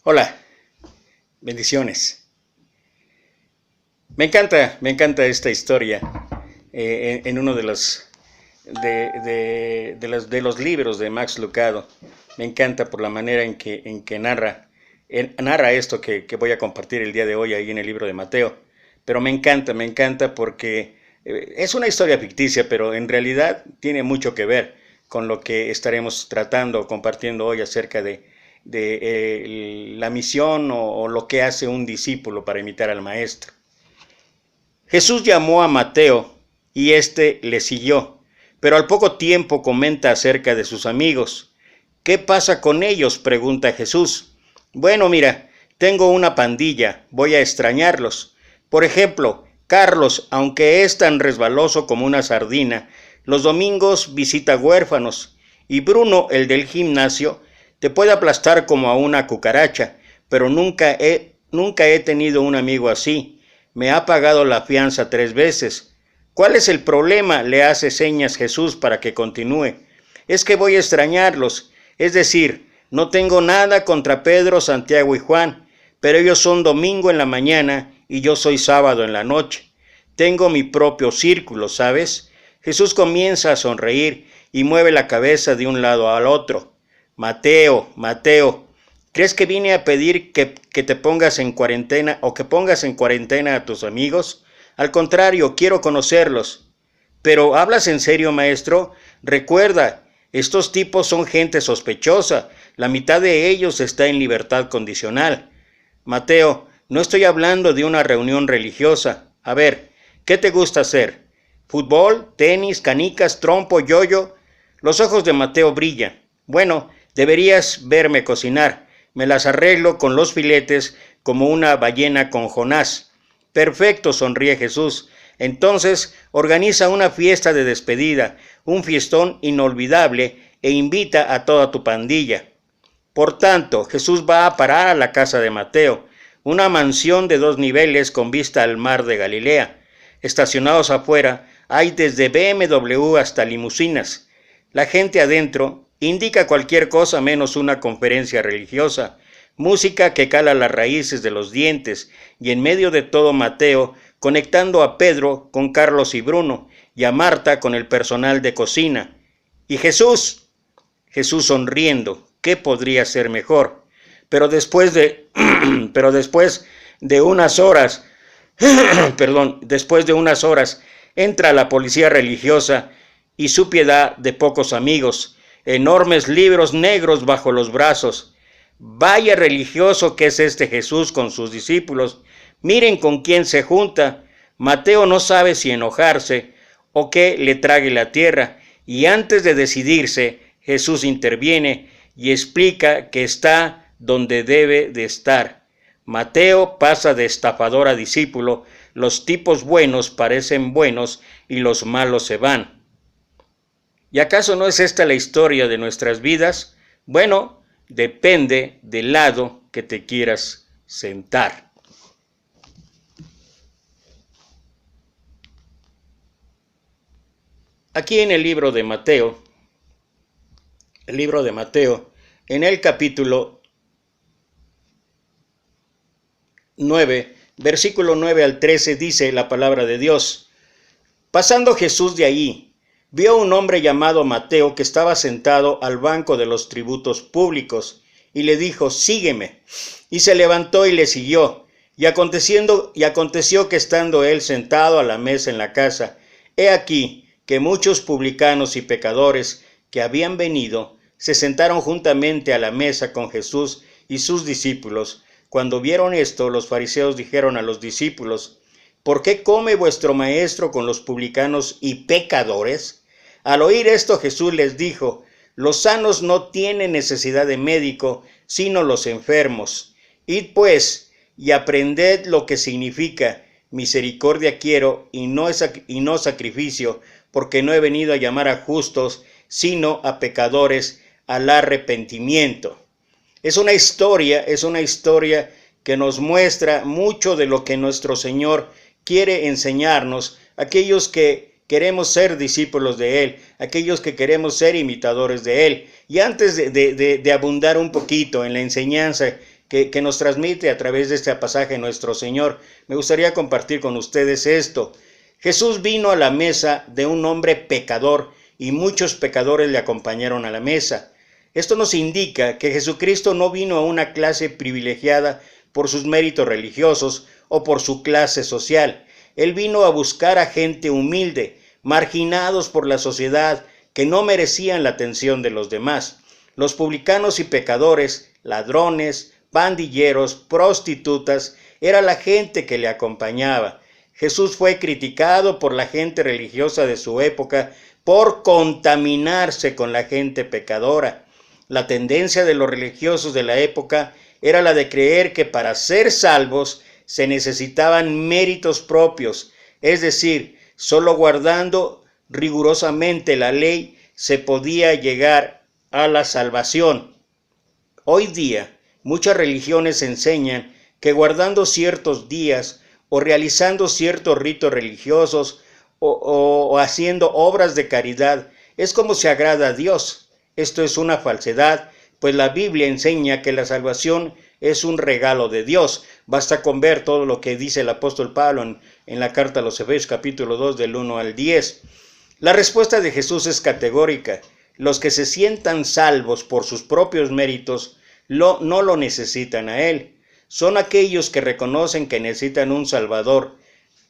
Hola, bendiciones. Me encanta esta historia en uno de los libros de Max Lucado. Me encanta por la manera en que narra esto que voy a compartir el día de hoy ahí en el libro de Mateo. Pero me encanta porque es una historia ficticia, pero en realidad tiene mucho que ver con lo que estaremos tratando o compartiendo hoy acerca de la misión o lo que hace un discípulo para imitar al maestro. Jesús llamó a Mateo y éste le siguió, pero al poco tiempo comenta acerca de sus amigos. ¿Qué pasa con ellos?, pregunta Jesús. Bueno, mira, tengo una pandilla, voy a extrañarlos. Por ejemplo, Carlos, aunque es tan resbaloso como una sardina, los domingos visita huérfanos, y Bruno, el del gimnasio, te puede aplastar como a una cucaracha, pero nunca he tenido un amigo así. Me ha pagado la fianza 3 veces. ¿Cuál es el problema?, le hace señas Jesús para que continúe. Es que voy a extrañarlos, es decir, no tengo nada contra Pedro, Santiago y Juan, pero ellos son domingo en la mañana y yo soy sábado en la noche. Tengo mi propio círculo, ¿sabes? Jesús comienza a sonreír y mueve la cabeza de un lado al otro. Mateo, ¿crees que vine a pedir que te pongas en cuarentena o que pongas en cuarentena a tus amigos? Al contrario, quiero conocerlos. ¿Pero hablas en serio, maestro? Recuerda, estos tipos son gente sospechosa. La mitad de ellos está en libertad condicional. Mateo, no estoy hablando de una reunión religiosa. A ver, ¿qué te gusta hacer? ¿Fútbol, tenis, canicas, trompo, yoyo? Los ojos de Mateo brillan. Bueno, deberías verme cocinar. Me las arreglo con los filetes como una ballena con Jonás. Perfecto, sonríe Jesús. Entonces organiza una fiesta de despedida, un fiestón inolvidable e invita a toda tu pandilla. Por tanto, Jesús va a parar a la casa de Mateo, una mansión de 2 niveles con vista al mar de Galilea. Estacionados afuera hay desde BMW hasta limusinas. La gente adentro indica cualquier cosa menos una conferencia religiosa, música que cala las raíces de los dientes, y en medio de todo Mateo conectando a Pedro con Carlos y Bruno, y a Marta con el personal de cocina. Y Jesús sonriendo, ¿qué podría ser mejor? Pero después de unas horas, después de unas horas, entra la policía religiosa y su piedad de pocos amigos, enormes libros negros bajo los brazos. Vaya religioso que es este Jesús con sus discípulos. Miren con quién se junta. Mateo no sabe si enojarse o que le trague la tierra, y antes de decidirse, Jesús interviene y explica que está donde debe de estar. Mateo pasa de estafador a discípulo. Los tipos buenos parecen buenos y los malos se van. ¿Y acaso no es esta la historia de nuestras vidas? Bueno, depende del lado que te quieras sentar. Aquí en el libro de Mateo, en el capítulo 9, versículo 9 al 13, dice la palabra de Dios: Pasando Jesús de allí, vio a un hombre llamado Mateo que estaba sentado al banco de los tributos públicos, y le dijo: Sígueme. Y se levantó y le siguió. Y aconteció que estando él sentado a la mesa en la casa, he aquí que muchos publicanos y pecadores que habían venido se sentaron juntamente a la mesa con Jesús y sus discípulos. Cuando vieron esto, los fariseos dijeron a los discípulos: ¿Por qué come vuestro maestro con los publicanos y pecadores? Al oír esto, Jesús les dijo: Los sanos no tienen necesidad de médico, sino los enfermos. Id pues, y aprended lo que significa: misericordia quiero y no sacrificio, porque no he venido a llamar a justos, sino a pecadores al arrepentimiento. Es una historia que nos muestra mucho de lo que nuestro Señor quiere enseñarnos, aquellos que queremos ser discípulos de Él, aquellos que queremos ser imitadores de Él. Y antes de abundar un poquito en la enseñanza que nos transmite a través de este pasaje nuestro Señor. Me gustaría compartir con ustedes esto. Jesús vino a la mesa de un hombre pecador y muchos pecadores le acompañaron a la mesa. Esto nos indica que Jesucristo no vino a una clase privilegiada por sus méritos religiosos o por su clase social. Él vino a buscar a gente humilde, marginados por la sociedad, que no merecían la atención de los demás. Los publicanos y pecadores, ladrones, pandilleros, prostitutas, era la gente que le acompañaba. Jesús fue criticado por la gente religiosa de su época por contaminarse con la gente pecadora. La tendencia de los religiosos de la época era la de creer que para ser salvos se necesitaban méritos propios, es decir, solo guardando rigurosamente la ley se podía llegar a la salvación. Hoy día, muchas religiones enseñan que guardando ciertos días o realizando ciertos ritos religiosos o haciendo obras de caridad es como se agrada a Dios. Esto es una falsedad, pues la Biblia enseña que la salvación es un regalo de Dios. Basta con ver todo lo que dice el apóstol Pablo en la carta a los Efesios capítulo 2 del 1 al 10. La respuesta de Jesús es categórica. Los que se sientan salvos por sus propios méritos no lo necesitan a Él. Son aquellos que reconocen que necesitan un Salvador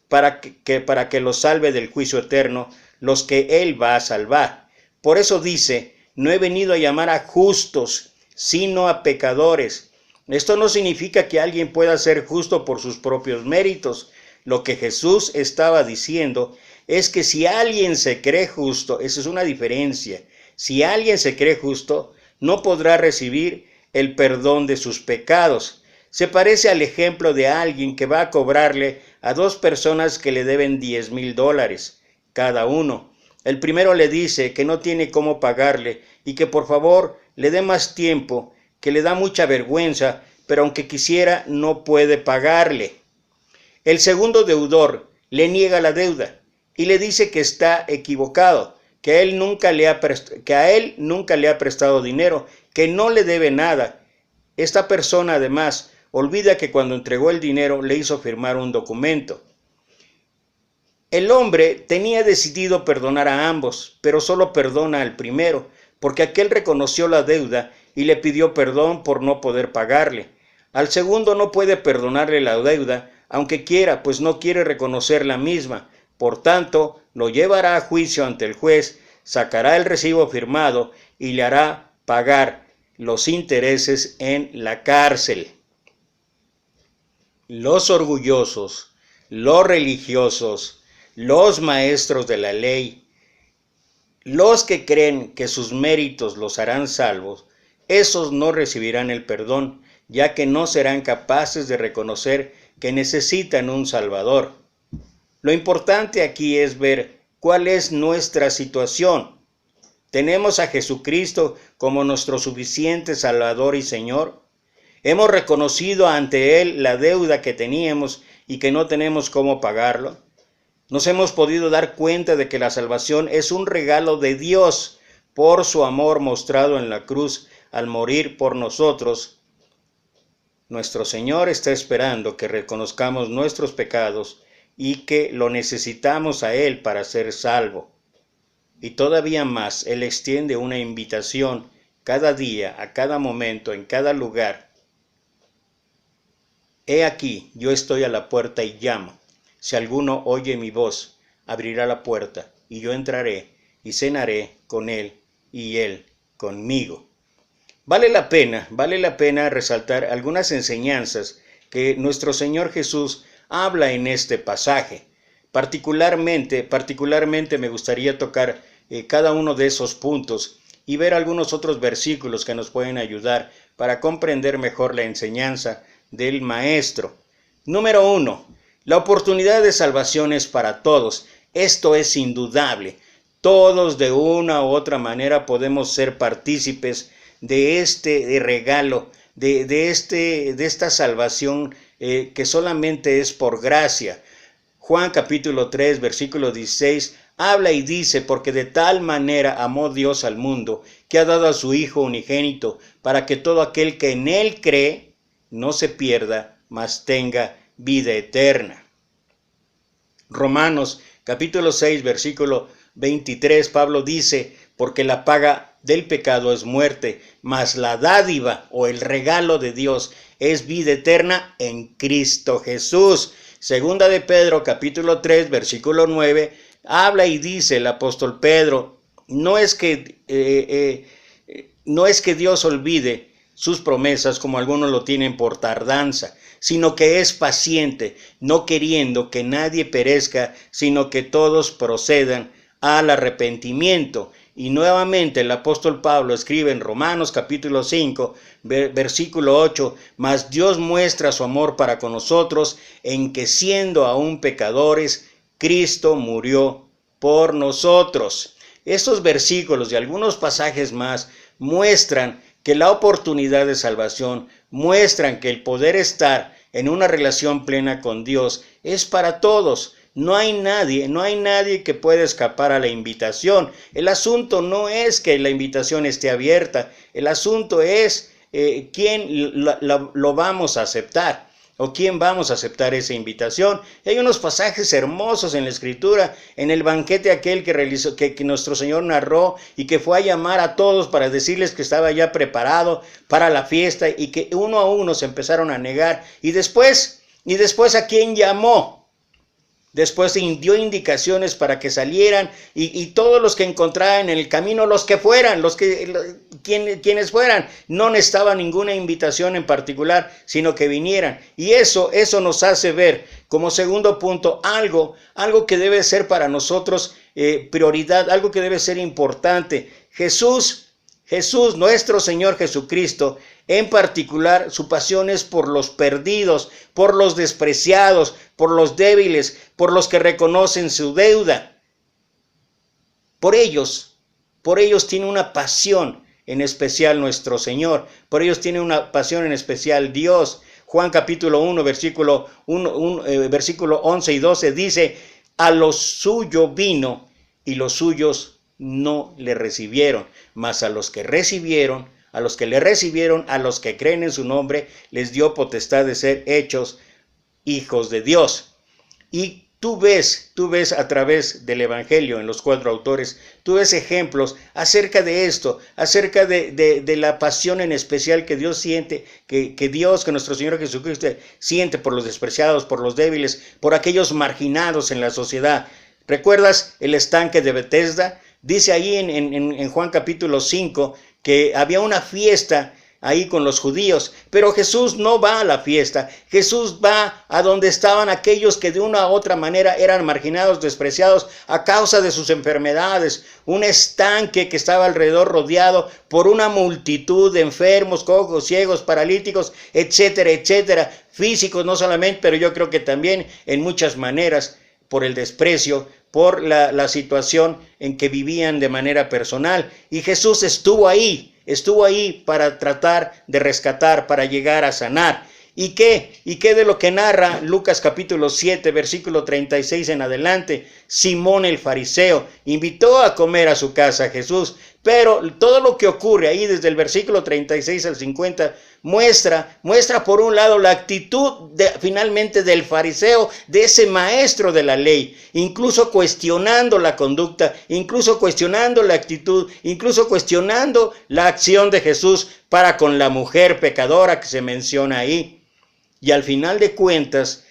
para que los salve del juicio eterno, los que Él va a salvar. Por eso dice, no he venido a llamar a justos, sino a pecadores. Esto no significa que alguien pueda ser justo por sus propios méritos. Lo que Jesús estaba diciendo es que si alguien se cree justo, esa es una diferencia. Si alguien se cree justo, no podrá recibir el perdón de sus pecados. Se parece al ejemplo de alguien que va a cobrarle a dos personas que le deben $10,000 cada uno. El primero le dice que no tiene cómo pagarle y que por favor le dé más tiempo, que le da mucha vergüenza, pero aunque quisiera no puede pagarle. El segundo deudor le niega la deuda y le dice que está equivocado, que a él nunca le ha prestado dinero, que no le debe nada. Esta persona además olvida que cuando entregó el dinero le hizo firmar un documento. El hombre tenía decidido perdonar a ambos, pero solo perdona al primero, porque aquel reconoció la deuda y le pidió perdón por no poder pagarle. Al segundo no puede perdonarle la deuda, aunque quiera, pues no quiere reconocer la misma. Por tanto, lo llevará a juicio ante el juez, sacará el recibo firmado y le hará pagar los intereses en la cárcel. Los orgullosos, los religiosos, los maestros de la ley, los que creen que sus méritos los harán salvos, esos no recibirán el perdón, ya que no serán capaces de reconocer que necesitan un Salvador. Lo importante aquí es ver cuál es nuestra situación. ¿Tenemos a Jesucristo como nuestro suficiente Salvador y Señor? ¿Hemos reconocido ante Él la deuda que teníamos y que no tenemos cómo pagarlo? ¿Nos hemos podido dar cuenta de que la salvación es un regalo de Dios por su amor mostrado en la cruz al morir por nosotros? Nuestro Señor está esperando que reconozcamos nuestros pecados y que lo necesitamos a Él para ser salvo. Y todavía más, Él extiende una invitación cada día, a cada momento, en cada lugar. He aquí, yo estoy a la puerta y llamo. Si alguno oye mi voz, abrirá la puerta, y yo entraré y cenaré con él y él conmigo. Vale la pena resaltar algunas enseñanzas que nuestro Señor Jesús habla en este pasaje. Particularmente me gustaría tocar cada uno de esos puntos y ver algunos otros versículos que nos pueden ayudar para comprender mejor la enseñanza del Maestro. Número 1. La oportunidad de salvación es para todos. Esto es indudable. Todos de una u otra manera podemos ser partícipes de este regalo, de esta salvación que solamente es por gracia. Juan capítulo 3, versículo 16, habla y dice, porque de tal manera amó Dios al mundo, que ha dado a su Hijo unigénito, para que todo aquel que en Él cree no se pierda, mas tenga vida eterna. Romanos capítulo 6, versículo 23, Pablo dice, porque la paga del pecado es muerte, mas la dádiva o el regalo de Dios es vida eterna en Cristo Jesús. Segunda de Pedro capítulo 3, versículo 9, habla y dice el apóstol Pedro, no es que Dios olvide sus promesas como algunos lo tienen por tardanza, sino que es paciente, no queriendo que nadie perezca, sino que todos procedan al arrepentimiento. Y nuevamente el apóstol Pablo escribe en Romanos capítulo 5, versículo 8, mas Dios muestra su amor para con nosotros en que siendo aún pecadores, Cristo murió por nosotros. Estos versículos y algunos pasajes más muestran que la oportunidad de salvación, muestran que el poder estar en una relación plena con Dios es para todos. No hay nadie que pueda escapar a la invitación. El asunto no es que la invitación esté abierta, el asunto es quién lo vamos a aceptar o quién vamos a aceptar esa invitación. Y hay unos pasajes hermosos en la Escritura, en el banquete aquel que realizó, que nuestro Señor narró y que fue a llamar a todos para decirles que estaba ya preparado para la fiesta y que uno a uno se empezaron a negar. Y después ¿a quién llamó? Después dio indicaciones para que salieran y todos los que encontraran en el camino, los que fueran, quienes fueran, no necesitaban ninguna invitación en particular, sino que vinieran. Y eso nos hace ver como segundo punto algo que debe ser para nosotros prioridad, algo que debe ser importante. Jesús, nuestro Señor Jesucristo, en particular, su pasión es por los perdidos, por los despreciados, por los débiles, por los que reconocen su deuda. Por ellos tiene una pasión en especial nuestro Señor. Por ellos tiene una pasión en especial Dios. Juan capítulo 1, versículo 11 y 12 dice, a lo suyo vino y los suyos no le recibieron, mas a los que le recibieron, a los que creen en su nombre, les dio potestad de ser hechos hijos de Dios. Y tú ves a través del Evangelio, en los 4 autores, tú ves ejemplos acerca de esto, acerca de la pasión en especial que Dios siente, que nuestro Señor Jesucristo siente por los despreciados, por los débiles, por aquellos marginados en la sociedad. ¿Recuerdas el estanque de Betesda? Dice ahí en Juan capítulo 5 que había una fiesta ahí con los judíos, pero Jesús no va a la fiesta. Jesús va a donde estaban aquellos que de una u otra manera eran marginados, despreciados a causa de sus enfermedades. Un estanque que estaba alrededor rodeado por una multitud de enfermos, cojos, ciegos, paralíticos, etcétera, etcétera, físicos no solamente, pero yo creo que también en muchas maneras por el desprecio, por la situación en que vivían de manera personal. Y Jesús estuvo ahí para tratar de rescatar, para llegar a sanar. ¿Y qué de lo que narra Lucas capítulo 7, versículo 36 en adelante? Simón el fariseo invitó a comer a su casa a Jesús, pero todo lo que ocurre ahí desde el versículo 36 al 50 muestra por un lado la actitud finalmente del fariseo, de ese maestro de la ley, incluso cuestionando la conducta, incluso cuestionando la actitud, incluso cuestionando la acción de Jesús para con la mujer pecadora que se menciona ahí. Y al final de cuentas,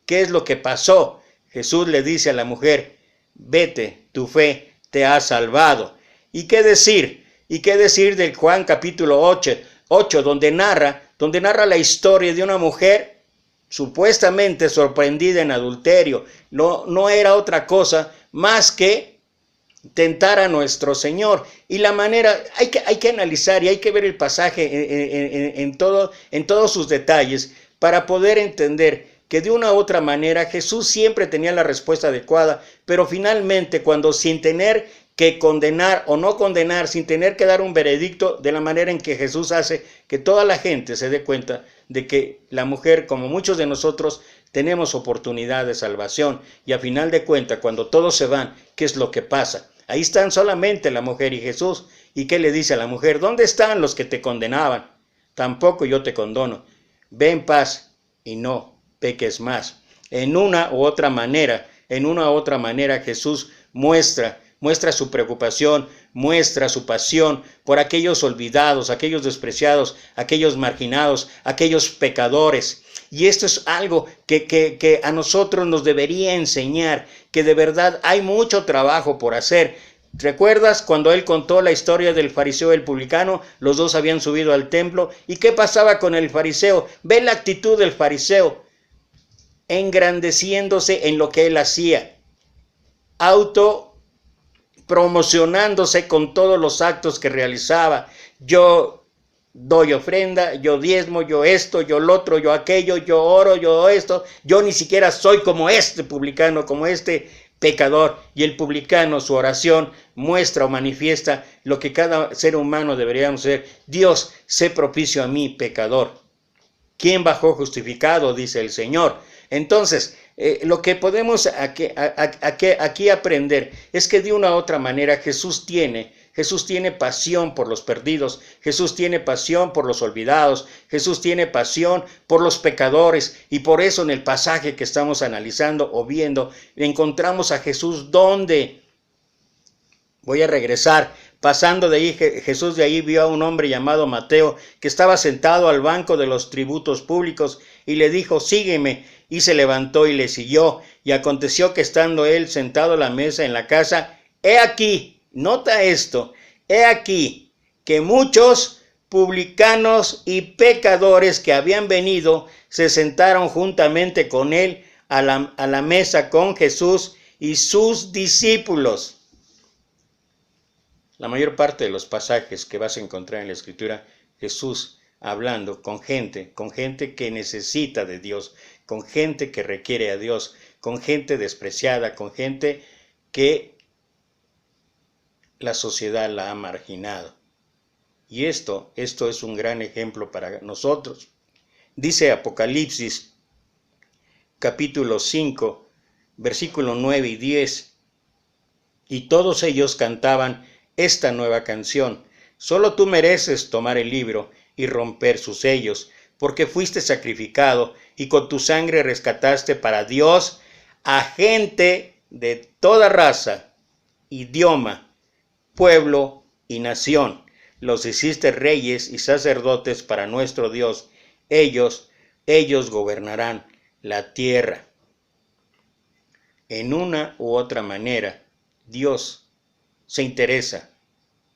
¿qué es lo que pasó? Jesús le dice a la mujer, vete, tu fe te ha salvado. ¿Y qué decir? ¿Y qué decir del Juan capítulo 8 donde narra la historia de una mujer supuestamente sorprendida en adulterio? No era otra cosa más que tentar a nuestro Señor. Y la manera, hay que analizar y hay que ver el pasaje en todos sus detalles para poder entender que de una u otra manera Jesús siempre tenía la respuesta adecuada, pero finalmente cuando sin tener que condenar o no condenar, sin tener que dar un veredicto, de la manera en que Jesús hace que toda la gente se dé cuenta de que la mujer, como muchos de nosotros, tenemos oportunidad de salvación. Y a final de cuentas, cuando todos se van, ¿qué es lo que pasa? Ahí están solamente la mujer y Jesús. ¿Y qué le dice a la mujer? ¿Dónde están los que te condenaban? tampoco yo te condono. Ve en paz y no peques más. En una u otra manera Jesús muestra su preocupación, muestra su pasión por aquellos olvidados, aquellos despreciados, aquellos marginados, aquellos pecadores. Y esto es algo que a nosotros nos debería enseñar, que de verdad hay mucho trabajo por hacer. ¿Recuerdas cuando él contó la historia del fariseo y el publicano? Los dos habían subido al templo. ¿Y qué pasaba con el fariseo? Ve la actitud del fariseo, engrandeciéndose en lo que él hacía, promocionándose con todos los actos que realizaba. Yo doy ofrenda, yo diezmo, yo esto, yo lo otro, yo aquello, yo oro, yo esto. Yo ni siquiera soy como este publicano, como este pecador. Y el publicano, su oración muestra o manifiesta lo que cada ser humano deberíamos ser. Dios, sé propicio a mí, pecador. ¿Quién bajó justificado? Dice el Señor. Entonces, lo que podemos aquí aprender es que de una u otra manera Jesús tiene pasión por los perdidos, Jesús tiene pasión por los olvidados, Jesús tiene pasión por los pecadores, y por eso en el pasaje que estamos analizando o viendo, encontramos a Jesús donde, voy a regresar, pasando de ahí, Jesús de ahí vio a un hombre llamado Mateo que estaba sentado al banco de los tributos públicos y le dijo, sígueme. Y se levantó y le siguió. Y aconteció que estando él sentado a la mesa en la casa, he aquí, nota esto, he aquí que muchos publicanos y pecadores que habían venido se sentaron juntamente con él a la mesa con Jesús y sus discípulos. La mayor parte de los pasajes que vas a encontrar en la Escritura, Jesús hablando con gente que necesita de Dios, con gente que requiere a Dios, con gente despreciada, con gente que la sociedad la ha marginado. Y esto es un gran ejemplo para nosotros. Dice Apocalipsis, capítulo 5, versículo 9 y 10, y todos ellos cantaban esta nueva canción: solo tú mereces tomar el libro y romper sus sellos, porque fuiste sacrificado y con tu sangre rescataste para Dios a gente de toda raza, idioma, pueblo y nación. Los hiciste reyes y sacerdotes para nuestro Dios. Ellos gobernarán la tierra. En una u otra manera, Dios se interesa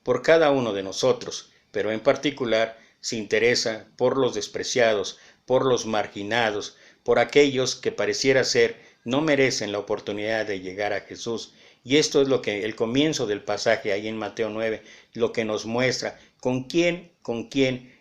por cada uno de nosotros, pero en particular se interesa por los despreciados, por los marginados, por aquellos que pareciera ser no merecen la oportunidad de llegar a Jesús. Y esto es lo que el comienzo del pasaje ahí en Mateo 9, lo que nos muestra con quién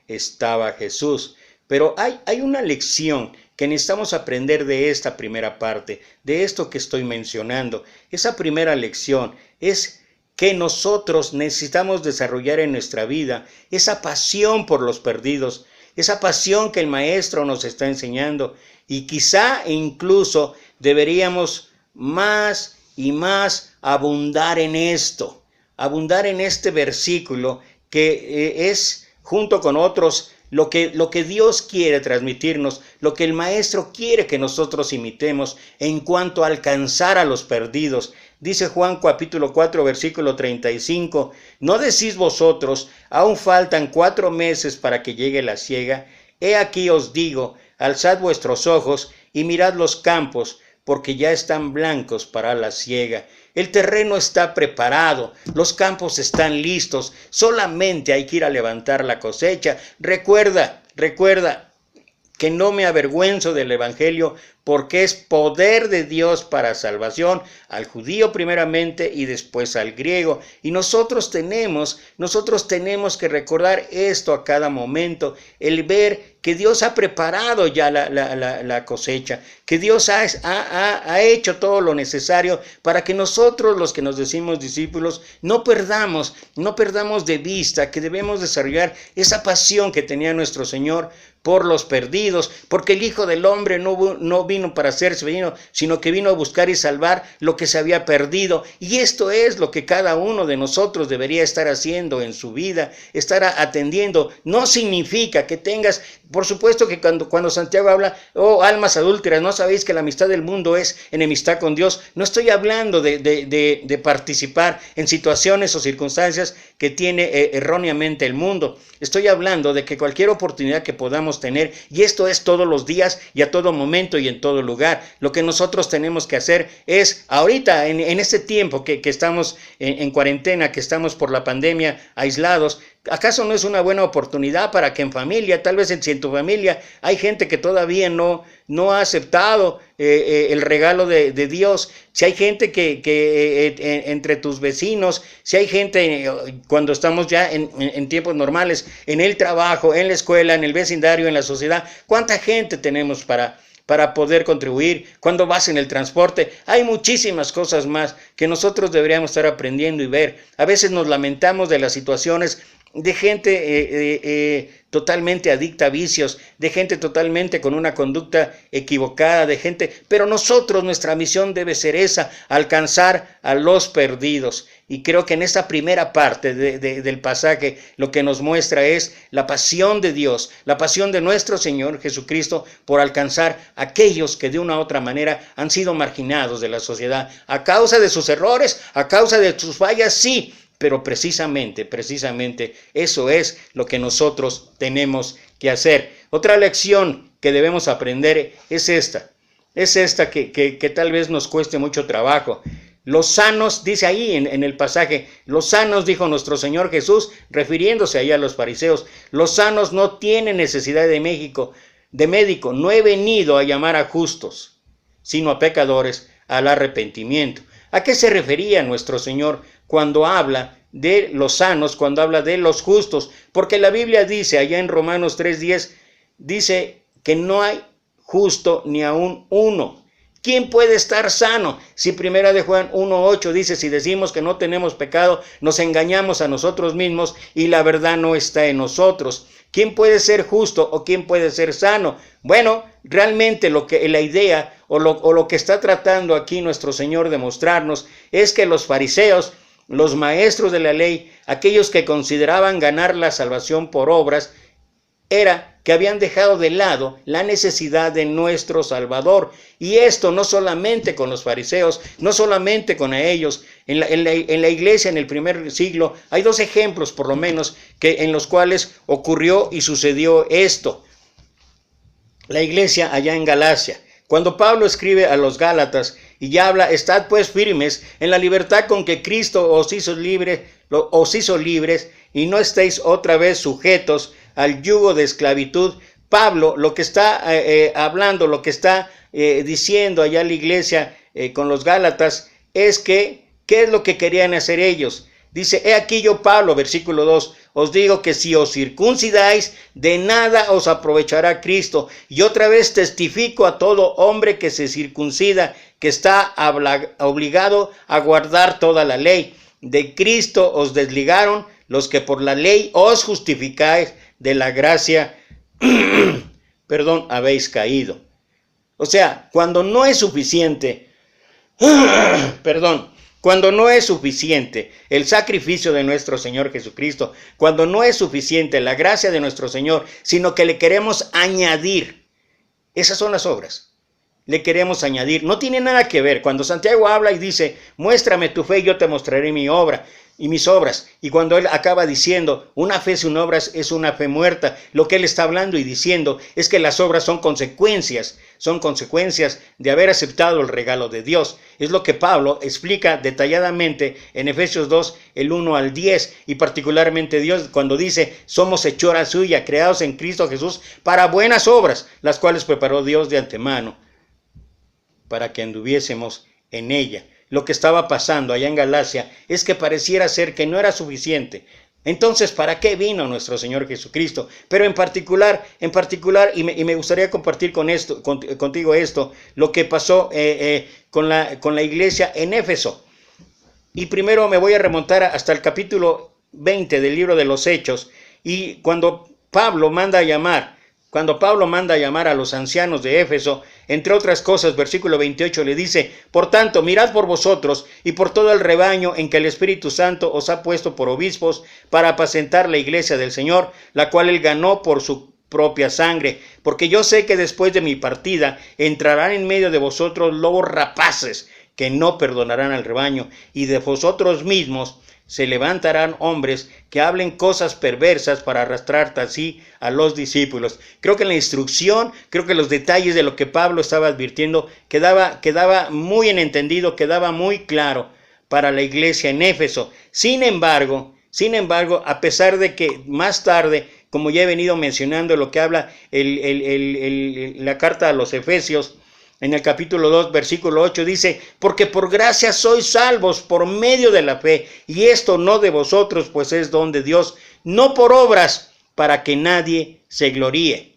estaba Jesús. Pero hay una lección que necesitamos aprender de esta primera parte, de esto que estoy mencionando. Esa primera lección es que nosotros necesitamos desarrollar en nuestra vida esa pasión por los perdidos, esa pasión que el Maestro nos está enseñando, y quizá incluso deberíamos más y más abundar en esto, abundar en este versículo que es, junto con otros, lo que Dios quiere transmitirnos, lo que el Maestro quiere que nosotros imitemos en cuanto a alcanzar a los perdidos. Dice Juan capítulo 4 versículo 35, ¿no decís vosotros, aún faltan 4 meses para que llegue la siega? He aquí os digo, alzad vuestros ojos y mirad los campos, porque ya están blancos para la siega. El terreno está preparado, los campos están listos, solamente hay que ir a levantar la cosecha. Recuerda que no me avergüenzo del Evangelio, porque es poder de Dios para salvación al judío primeramente y después al griego. Y nosotros tenemos que recordar esto a cada momento, el ver que Dios ha preparado ya la cosecha, que Dios ha hecho todo lo necesario para que nosotros, los que nos decimos discípulos, no perdamos de vista que debemos desarrollar esa pasión que tenía nuestro Señor por los perdidos, porque el Hijo del Hombre no vino vino para hacerse vino, sino que vino a buscar y salvar lo que se había perdido. Y esto es lo que cada uno de nosotros debería estar haciendo en su vida, estar atendiendo. No significa que tengas, por supuesto que cuando Santiago habla, oh almas adúlteras, ¿no sabéis que la amistad del mundo es enemistad con Dios? No estoy hablando de participar en situaciones o circunstancias que tiene erróneamente el mundo. Estoy hablando de que cualquier oportunidad que podamos tener, y esto es todos los días y a todo momento y en todo lugar, lo que nosotros tenemos que hacer es, ahorita en este tiempo que estamos en cuarentena, que estamos por la pandemia aislados, ¿acaso no es una buena oportunidad para que en familia, tal vez si en tu familia hay gente que todavía no ha aceptado el regalo de Dios, si hay gente que entre tus vecinos, si hay gente cuando estamos ya en tiempos normales, en el trabajo, en la escuela, en el vecindario, en la sociedad, ¿cuánta gente tenemos para poder contribuir? Cuando vas en el transporte, hay muchísimas cosas más que nosotros deberíamos estar aprendiendo y ver. A veces nos lamentamos de las situaciones de gente totalmente adicta a vicios, de gente totalmente con una conducta equivocada, de gente, pero nosotros, nuestra misión debe ser esa, alcanzar a los perdidos. Y creo que en esta primera parte del pasaje lo que nos muestra es la pasión de Dios, la pasión de nuestro Señor Jesucristo por alcanzar a aquellos que de una u otra manera han sido marginados de la sociedad, a causa de sus errores, a causa de sus fallas, sí, pero precisamente eso es lo que nosotros tenemos que hacer. Otra lección que debemos aprender es esta que tal vez nos cueste mucho trabajo. Los sanos, dice ahí en el pasaje, los sanos, dijo nuestro Señor Jesús, refiriéndose ahí a los fariseos, los sanos no tienen necesidad de médico, no he venido a llamar a justos, sino a pecadores al arrepentimiento. ¿A qué se refería nuestro Señor cuando habla de los sanos, cuando habla de los justos? Porque la Biblia dice, allá en Romanos 3:10, dice que no hay justo ni aún uno. ¿Quién puede estar sano? Si primera de Juan 1:8 dice, si decimos que no tenemos pecado, nos engañamos a nosotros mismos y la verdad no está en nosotros. ¿Quién puede ser justo o quién puede ser sano? Bueno, realmente la idea o lo que está tratando aquí nuestro Señor de mostrarnos es que los fariseos, los maestros de la ley, aquellos que consideraban ganar la salvación por obras, era que habían dejado de lado la necesidad de nuestro Salvador. Y esto no solamente con los fariseos, no solamente con ellos. En la iglesia en el primer siglo hay dos ejemplos por lo menos en los cuales ocurrió y sucedió esto. La iglesia allá en Galacia. Cuando Pablo escribe a los Gálatas y ya habla, estad pues firmes en la libertad con que Cristo os hizo libres y no estéis otra vez sujetos al yugo de esclavitud. Pablo lo que está hablando, lo que está diciendo allá en la iglesia con los Gálatas es que, ¿qué es lo que querían hacer ellos? Dice, he aquí yo Pablo, versículo 2, os digo que si os circuncidáis, de nada os aprovechará Cristo. Y otra vez testifico a todo hombre que se circuncida, que está obligado a guardar toda la ley. De Cristo os desligaron los que por la ley os justificáis, de la gracia, habéis caído. O sea, cuando no es suficiente, cuando no es suficiente el sacrificio de nuestro Señor Jesucristo, cuando no es suficiente la gracia de nuestro Señor, sino que le queremos añadir, esas son las obras. Le queremos añadir, no tiene nada que ver. Cuando Santiago habla y dice, muéstrame tu fe y yo te mostraré mi obra y mis obras. Y cuando él acaba diciendo, una fe sin obras es una fe muerta, lo que él está hablando y diciendo es que las obras son consecuencias de haber aceptado el regalo de Dios. Es lo que Pablo explica detalladamente en Efesios 2, el 1 al 10, y particularmente Dios cuando dice, somos hechura suya, creados en Cristo Jesús para buenas obras, las cuales preparó Dios de antemano para que anduviésemos en ella. Lo que estaba pasando allá en Galacia es que pareciera ser que no era suficiente. Entonces, ¿para qué vino nuestro Señor Jesucristo? Pero en particular, y me gustaría compartir contigo esto, lo que pasó con la iglesia en Éfeso. Y primero me voy a remontar hasta el capítulo 20 del libro de los Hechos, y cuando Pablo manda a llamar Cuando Pablo manda a llamar a los ancianos de Éfeso, entre otras cosas, versículo 28 le dice: por tanto, mirad por vosotros y por todo el rebaño en que el Espíritu Santo os ha puesto por obispos para apacentar la iglesia del Señor, la cual él ganó por su propia sangre, porque yo sé que después de mi partida entrarán en medio de vosotros lobos rapaces que no perdonarán al rebaño, y de vosotros mismos se levantarán hombres que hablen cosas perversas para arrastrar así a los discípulos. Creo que la instrucción, creo que los detalles de lo que Pablo estaba advirtiendo quedaba muy en entendido, quedaba muy claro para la iglesia en Éfeso. Sin embargo, a pesar de que más tarde, como ya he venido mencionando, lo que habla la carta a los Efesios, en el capítulo 2, versículo 8 dice: porque por gracia sois salvos por medio de la fe, y esto no de vosotros, pues es don de Dios, no por obras, para que nadie se gloríe.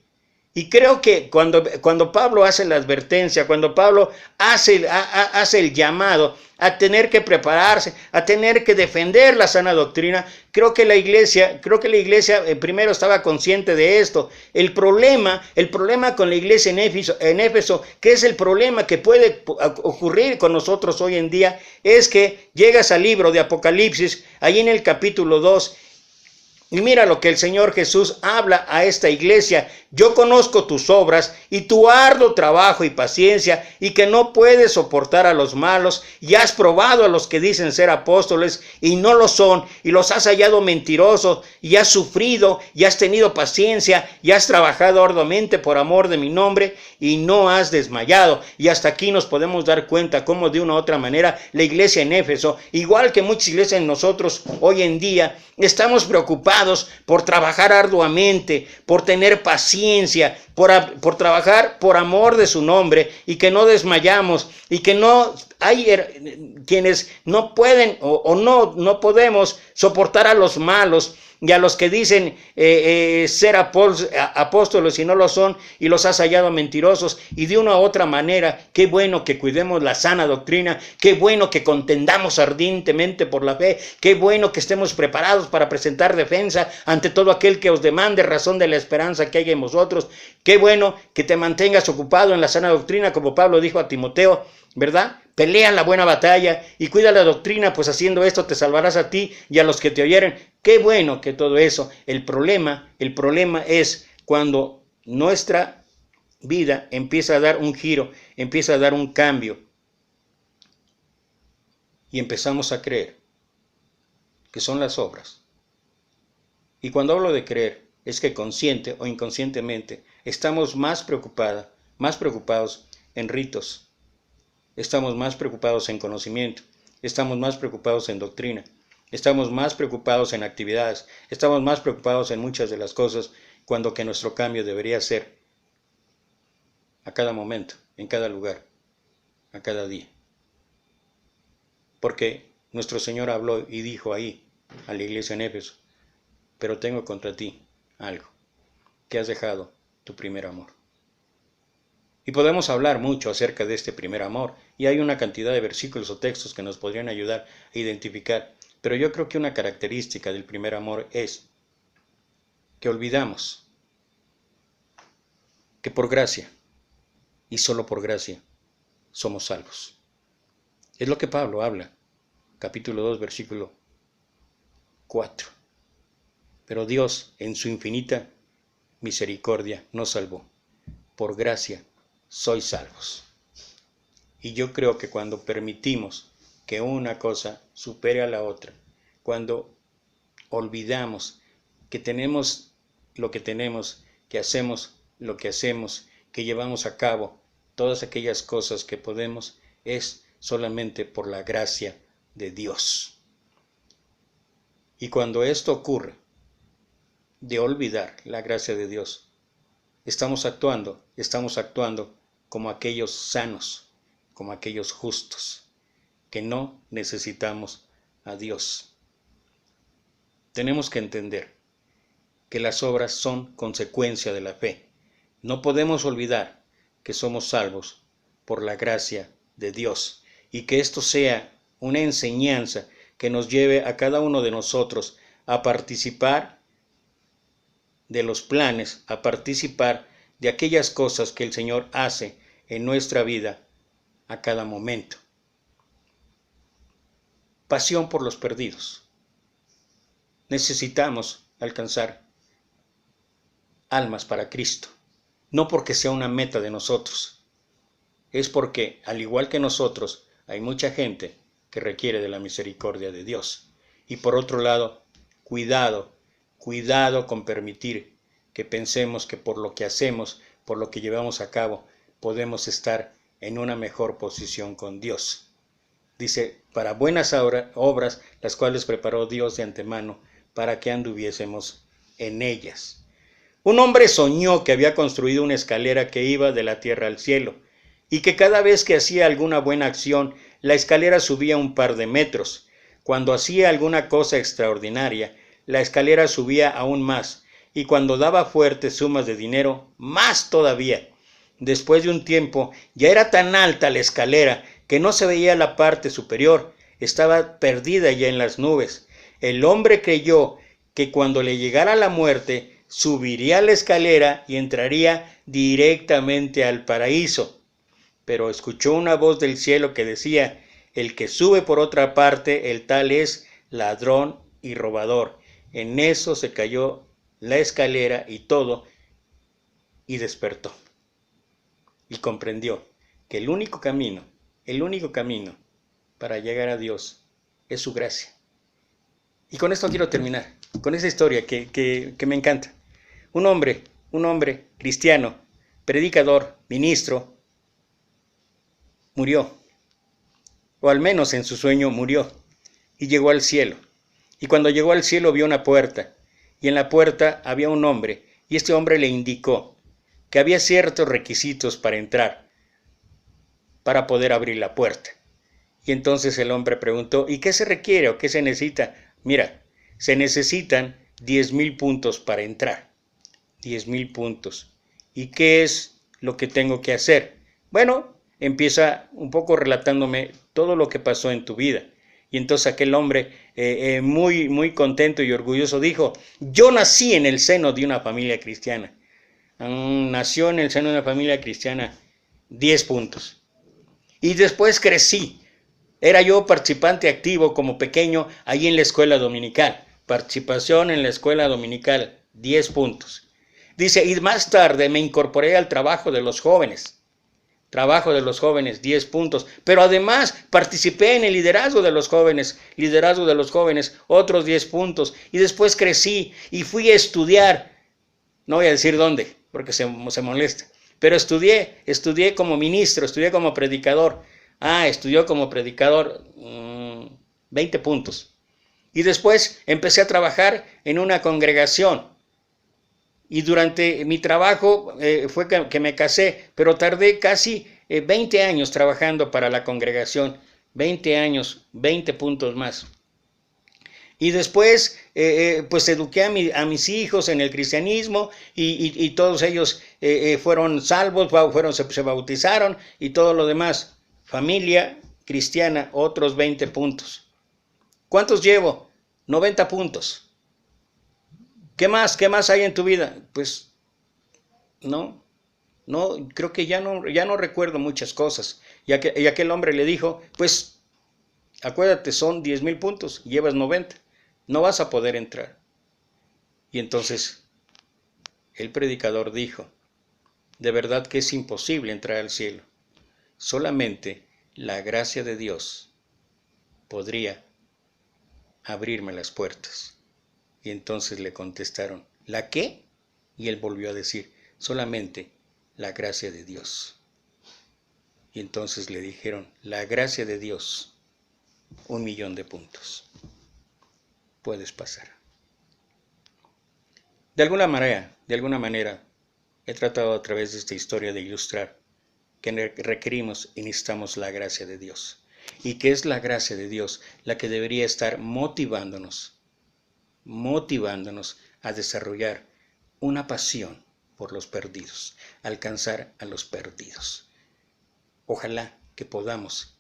Y creo que cuando Pablo hace la advertencia, cuando Pablo hace el llamado a tener que prepararse, a tener que defender la sana doctrina, creo que la iglesia primero estaba consciente de esto. El problema con la iglesia en Éfeso, que es el problema que puede ocurrir con nosotros hoy en día, es que llegas al libro de Apocalipsis, ahí en el capítulo 2, y mira lo que el Señor Jesús habla a esta iglesia: yo conozco tus obras y tu arduo trabajo y paciencia, y que no puedes soportar a los malos, y has probado a los que dicen ser apóstoles y no lo son, y los has hallado mentirosos, y has sufrido, y has tenido paciencia, y has trabajado arduamente por amor de mi nombre, y no has desmayado. Y hasta aquí nos podemos dar cuenta cómo de una u otra manera la iglesia en Éfeso, igual que muchas iglesias en nosotros hoy en día, estamos preocupados por trabajar arduamente, por tener paciencia, por trabajar por amor de su nombre, y que no desmayamos, y que no hay quienes no pueden o no podemos soportar a los malos y a los que dicen ser apóstoles y no lo son, y los has hallado mentirosos. Y de una u otra manera, qué bueno que cuidemos la sana doctrina, qué bueno que contendamos ardientemente por la fe, qué bueno que estemos preparados para presentar defensa ante todo aquel que os demande razón de la esperanza que hay en vosotros. Qué bueno que te mantengas ocupado en la sana doctrina, como Pablo dijo a Timoteo, ¿verdad? Pelea la buena batalla y cuida la doctrina, pues haciendo esto te salvarás a ti y a los que te oyeren. Qué bueno que todo eso. El problema es cuando nuestra vida empieza a dar un giro, empieza a dar un cambio, y empezamos a creer que son las obras. Y cuando hablo de creer, es que consciente o inconscientemente estamos más preocupados en ritos, estamos más preocupados en conocimiento, estamos más preocupados en doctrina, estamos más preocupados en actividades, estamos más preocupados en muchas de las cosas, cuando que nuestro cambio debería ser a cada momento, en cada lugar, a cada día. Porque nuestro Señor habló y dijo ahí a la iglesia en Éfeso: pero tengo contra ti algo, que has dejado tu primer amor. Y podemos hablar mucho acerca de este primer amor, y hay una cantidad de versículos o textos que nos podrían ayudar a identificar, pero yo creo que una característica del primer amor es que olvidamos que por gracia, y solo por gracia, somos salvos. Es lo que Pablo habla, capítulo 2, versículo 4. Pero Dios, en su infinita misericordia, nos salvó. Por gracia sois salvos. Y yo creo que cuando permitimos que una cosa supere a la otra, cuando olvidamos que tenemos lo que tenemos, que hacemos lo que hacemos, que llevamos a cabo todas aquellas cosas que podemos, es solamente por la gracia de Dios. Y cuando esto ocurre, de olvidar la gracia de Dios, estamos actuando como aquellos sanos, como aquellos justos, que no necesitamos a Dios. Tenemos que entender que las obras son consecuencia de la fe. No podemos olvidar que somos salvos por la gracia de Dios, y que esto sea una enseñanza que nos lleve a cada uno de nosotros a participar de los planes, a participar de aquellas cosas que el Señor hace en nuestra vida a cada momento. Pasión por los perdidos. Necesitamos alcanzar almas para Cristo, no porque sea una meta de nosotros, es porque, al igual que nosotros, hay mucha gente que requiere de la misericordia de Dios. Y por otro lado, cuidado con permitir que pensemos que por lo que hacemos, por lo que llevamos a cabo, podemos estar en una mejor posición con Dios. Dice, para buenas obras, las cuales preparó Dios de antemano, para que anduviésemos en ellas. Un hombre soñó que había construido una escalera que iba de la tierra al cielo, y que cada vez que hacía alguna buena acción, la escalera subía un par de metros. Cuando hacía alguna cosa extraordinaria, la escalera subía aún más, y cuando daba fuertes sumas de dinero, más todavía. Después de un tiempo, ya era tan alta la escalera que no se veía la parte superior, estaba perdida ya en las nubes. El hombre creyó que cuando le llegara la muerte, subiría la escalera y entraría directamente al paraíso. Pero escuchó una voz del cielo que decía, el que sube por otra parte, el tal es ladrón y robador. En eso se cayó la escalera y todo, y despertó. Y comprendió que el único camino para llegar a Dios es su gracia. Y con esto quiero terminar, con esa historia que me encanta. Un hombre cristiano, predicador, ministro, murió, o al menos en su sueño murió, y llegó al cielo. Y cuando llegó al cielo vio una puerta, y en la puerta había un hombre, y este hombre le indicó que había ciertos requisitos para entrar, para poder abrir la puerta. Y entonces el hombre preguntó, ¿y qué se requiere o qué se necesita? Mira, se necesitan 10,000 puntos para entrar. 10,000 puntos. ¿Y qué es lo que tengo que hacer? Bueno, empieza un poco relatándome todo lo que pasó en tu vida. Y entonces aquel hombre, muy contento y orgulloso, dijo, yo nací en el seno de una familia cristiana. Nació en el seno de una familia cristiana, 10 puntos. Y después crecí. Era yo participante activo como pequeño ahí en la escuela dominical. Participación en la escuela dominical, 10 puntos. Dice, y más tarde me incorporé al trabajo de los jóvenes. Trabajo de los jóvenes, 10 puntos. Pero además participé en el liderazgo de los jóvenes, otros 10 puntos. Y después crecí y fui a estudiar. No voy a decir dónde, porque se molesta. Pero estudié como ministro, estudié como predicador. Estudió como predicador, 20 puntos. Y después empecé a trabajar en una congregación. Y durante mi trabajo fue que me casé, pero tardé casi 20 años trabajando para la congregación. 20 años, 20 puntos más. Y después, pues eduqué a mis hijos en el cristianismo y todos ellos fueron salvos, se bautizaron y todo lo demás. Familia cristiana, otros 20 puntos. ¿Cuántos llevo? 90 puntos. ¿Qué más hay en tu vida? Pues no, creo que ya no recuerdo muchas cosas. Y aquel hombre le dijo, pues acuérdate, son 10,000 puntos, llevas 90, no vas a poder entrar. Y entonces el predicador dijo, de verdad que es imposible entrar al cielo. Solamente la gracia de Dios podría abrirme las puertas. Y entonces le contestaron, ¿la qué? Y él volvió a decir, solamente la gracia de Dios. Y entonces le dijeron, la gracia de Dios, 1,000,000 de puntos. Puedes pasar. De alguna manera, he tratado a través de esta historia de ilustrar que requerimos y necesitamos la gracia de Dios. Y que es la gracia de Dios la que debería estar motivándonos a desarrollar una pasión por los perdidos, alcanzar a los perdidos. Ojalá que podamos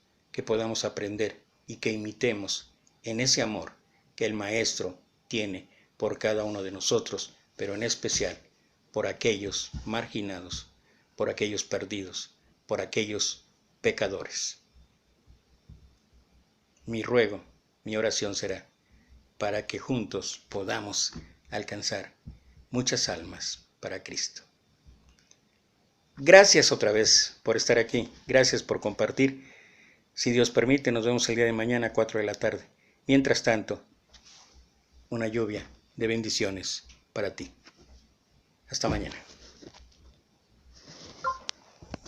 aprender y que imitemos en ese amor que el Maestro tiene por cada uno de nosotros, pero en especial por aquellos marginados, por aquellos perdidos, por aquellos pecadores. Mi ruego, mi oración será para que juntos podamos alcanzar muchas almas para Cristo. Gracias otra vez por estar aquí, gracias por compartir. Si Dios permite, nos vemos el día de mañana a 4 de la tarde. Mientras tanto, una lluvia de bendiciones para ti. Hasta mañana.